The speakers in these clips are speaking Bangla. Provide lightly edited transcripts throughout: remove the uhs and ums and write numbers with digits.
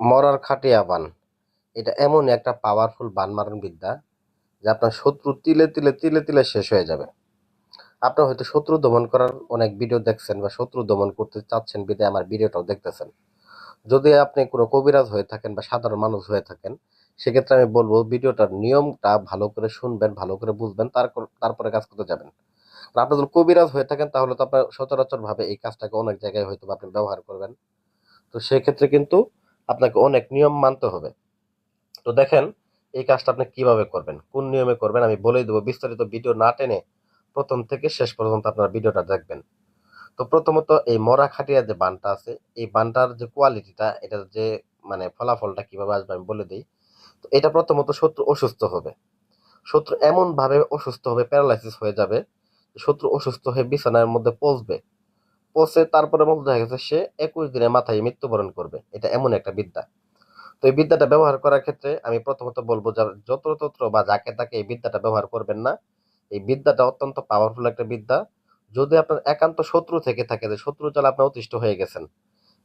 মরার খাটিয়া বান। এটা এমন একটা পাওয়ারফুল বান মারণ বিদ্যা যে আপনার শত্রু তিলে তিলে তিলে তিলে শেষ হয়ে যাবে। আপনার হয়তো শত্রু দমন করার অনেক ভিডিও দেখছেন বা শত্রু দমন করতে চাচ্ছেন বিধায় আমার ভিডিওটাও দেখতেছেন। যদি আপনি কোনো কবিরাজ হয়ে থাকেন বা সাধারণ মানুষ হয়ে থাকেন, সেক্ষেত্রে আমি বলবো ভিডিওটার নিয়মটা ভালো করে শুনবেন, ভালো করে বুঝবেন, তারপরে কাজ করতে যাবেন। আর আপনি যদি কবিরাজ হয়ে থাকেন তাহলে তো আপনার সচরাচর ভাবে এই কাজটাকে অনেক জায়গায় হয়তো বা আপনি ব্যবহার করবেন। তো সেক্ষেত্রে কিন্তু আপনাকে অনেক নিয়ম মানতে হবে। তো দেখেন, এই কাজটা আপনি কিভাবে করবেন, কোন নিয়মে করবেন আমি বলেই দেবো। বিস্তারিত ভিডিও না টেনে প্রথম থেকে শেষ পর্যন্ত আপনার ভিডিওটা দেখবেন। তো প্রথমত এই মরা খাটিয়া যে বানটা আছে, এই বানটার যে কোয়ালিটিটা, এটার যে মানে ফলাফলটা কিভাবে আসবে আমি বলে দিই। তো এটা প্রথমত শত্রু অসুস্থ হবে। শত্রু এমন ভাবে অসুস্থ হবে, প্যারালাইসিস হয়ে যাবে। শত্রু অসুস্থ হয়ে বিছানার মধ্যে পচবে। পচে তারপরে মধ্যে দেখা গেছে সে 21 দিনের মাথায় মৃত্যুবরণ করবে। এটা এমন একটা বিদ্যা। তো এই বিদ্যাটা ব্যবহার করার ক্ষেত্রে আমি প্রথমত বলবো, যত্রতত্র বা যাকে তাকে এই বিদ্যাটা ব্যবহার করবেন না। এই বিদ্যাটা অত্যন্ত পাওয়ারফুল একটা বিদ্যা। যদি আপনার একান্ত শত্রু থেকে থাকে, যে শত্রু চাল আপনি অতিষ্ঠ হয়ে গেছেন,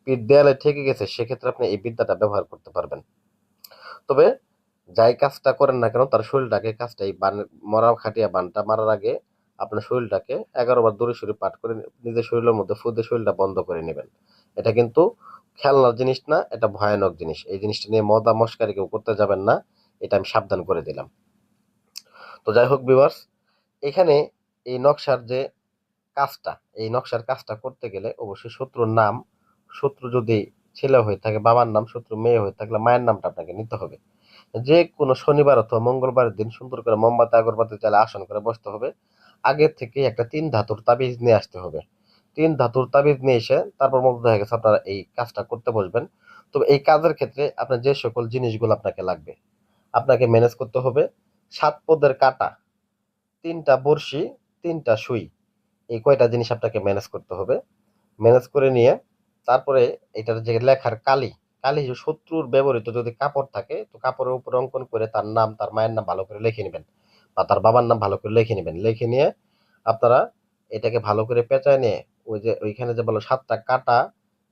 পিঠ দেয়ালে ঠেকে গেছে, সেক্ষেত্রে আপনি এই বিদ্যাটা ব্যবহার করতে পারবেন। তবে যাই কাজটা করেন না কেন, তার শরীরটাকে কাজটা এই বান মরা খাটিয়া বানটা মারার আগে আপনার শরীরটাকে 11 বার দরুদ শরীফ পাঠ করে নিজের শরীরের মধ্যে ফুঁদে শরীরটা বন্ধ করে নেবেন। এটা কিন্তু খেলনার জিনিস না, এটা ভয়ানক জিনিস। এই জিনিসটা নিয়ে মজা মস্কারি কেউ করতে যাবেন না, এটা আমি সাবধান করে দিলাম। তো যাই হোক ভিউয়ার্স, এখানে এই নকশার যে কাজটা, এই নকশার কাজটা করতে গেলে অবশ্যই শত্রুর নাম, শত্রু যদি ছেলে হয়ে থাকে বাবার নাম, শত্রু মেয়ে হয়ে থাকলে মায়ের নামটা আপনাকে নিতে হবে। যে কোনো শনিবার অথবা মঙ্গলবারের দিন সুন্দর করে মোমবাতি আগরবাতি জ্বালা আসন করে বসতে হবে। আগে থেকে একটা 3 ধাতুর তাবিজ নিয়ে আসতে হবে। 3 ধাতুর তাবিজ নিয়ে এসে তারপর মধ্যে দেখা গেছে আপনারা এই কাজটা করতে বসবেন। তবে এই কাজের ক্ষেত্রে আপনার যে সকল জিনিসগুলো আপনাকে লাগবে, আপনাকে ম্যানেজ করতে হবে 7 পদের কাঁটা, 3টা বড়শি, 3টা সুই। এই কয়টা জিনিস আপনাকে ম্যানেজ করতে হবে। ম্যানেজ করে নিয়ে তারপরে এটার যে লেখার কালি, কালি যে শত্রুর ব্যবহৃত যদি কাপড় থাকে, তো কাপড়ের উপর অঙ্কন করে তার নাম, তার মায়ের নাম ভালো করে লিখে নেবেন বা তার বাবার নাম ভালো করে লিখে নেবেন। লিখে নিয়ে আপনারা এটাকে ভালো করে পেঁচায় নিয়ে ওই যে ওইখানে যে বলো 7টা কাঁটা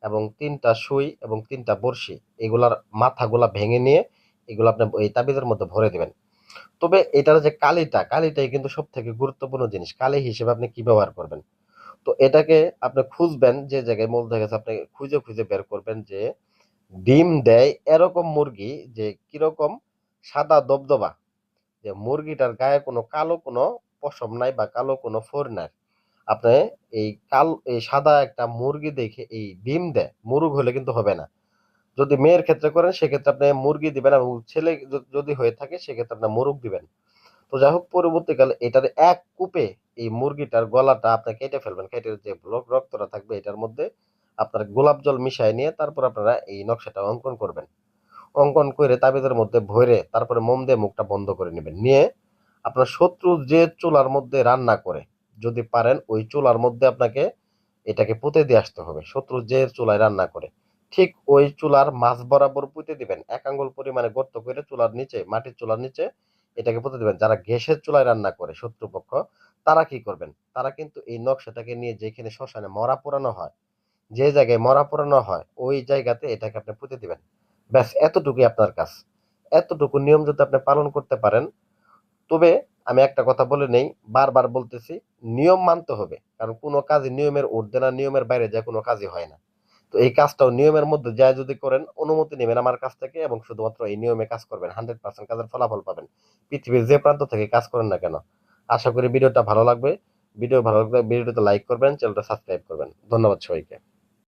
এবং 3টা সুই এবং 3টা বড়শি, এগুলার মাথাগুলা ভেঙে নিয়ে এগুলো আপনি ওই তাবিজের মধ্যে ভরে দিবেন। তবে এটার যে কালিটা, কালিটাই কিন্তু সব থেকে গুরুত্বপূর্ণ জিনিস। কালি হিসেবে আপনি কি ব্যবহার করবেন? তো এটাকে আপনি খুঁজবেন যে জায়গায়, মূল দেখা গেছে আপনি খুঁজে খুঁজে বের করবেন যে ডিম দেয় এরকম মুরগি, যে কিরকম সাদা দবদবা, যে মুরগিটার গায়ে কোনো কালো কোনো পশম নাই বা কালো কোনো ফর নাই। আপনি এই সাদা একটা মুরগি দেখে এই ডিম দেয়, মুরগ হলে কিন্তু হবে না। যদি মেয়ের ক্ষেত্রে করেন সেক্ষেত্রে আপনি মুরগি দিবেন, এবং ছেলে যদি হয়ে থাকে সেক্ষেত্রে আপনি মোরগ দিবেন। তো যাই হোক, পরবর্তীকালে এটার এক কূপে এই মুরগিটার গলাটা আপনি কেটে ফেলবেন। কেটে যে রক্তটা থাকবে এটার মধ্যে আপনার গোলাপ জল মিশিয়ে নিয়ে তারপর আপনারা এই নকশাটা অঙ্কন করবেন। অঙ্কন করে তাবিজের মধ্যে ভরে তারপরে মোম দিয়ে মুখটা বন্ধ করে নেবেন। নিয়ে আপনার শত্রু যে চুলার মধ্যে রান্না করে, যদি পারেন ওই চুলার মধ্যে আপনাকে এটাকে পুঁতে দিয়ে আসতে হবে। শত্রু যে চুলায় রান্না করে ঠিক ওই চুলার মাঝ বরাবর পুঁতে দিবেন। 1 আঙ্গুল পরিমাণে গর্ত করে চুলার নিচে, মাটির চুলার নিচে এটাকে পুঁতে দিবেন। যারা গ্যাসের চুলায় রান্না করে শত্রুপক্ষ, তারা কি করবেন, তারা কিন্তু এই নকশাটাকে নিয়ে যেখানে শ্মশানে মরা পোড়ানো হয়, যে জায়গায় মরা পোড়ানো হয় ওই জায়গাতে এটাকে আপনি পুঁতে দিবেন। ব্যাস এতটুকুই আপনার কাজ। এতটুকু নিয়ম যদি আপনি পালন করতে পারেন, তবে আমি একটা কথা বলে নেই, বারবার বলতেছি, নিয়ম মানতে হবে। কারণ কোনো কাজই নিয়মের ঊর্ধ্বে না, নিয়মের বাইরে যায় কোনো কাজই হয় না। তো এই কাজটাও নিয়মের মধ্যে যায় যদি করেন, অনুমতি নেবেন আমার কাছ থেকে এবং শুধুমাত্র এই নিয়মে কাজ করবেন, 100% কাজের ফলাফল পাবেন। পৃথিবীর যে প্রান্ত থেকে কাজ করেন না কেন। আশা করি ভিডিওটা ভালো লাগবে। ভিডিও ভালো লাগলে ভিডিওতে লাইক করবেন, চ্যানেলটা সাবস্ক্রাইব করবেন। ধন্যবাদ সবাইকে।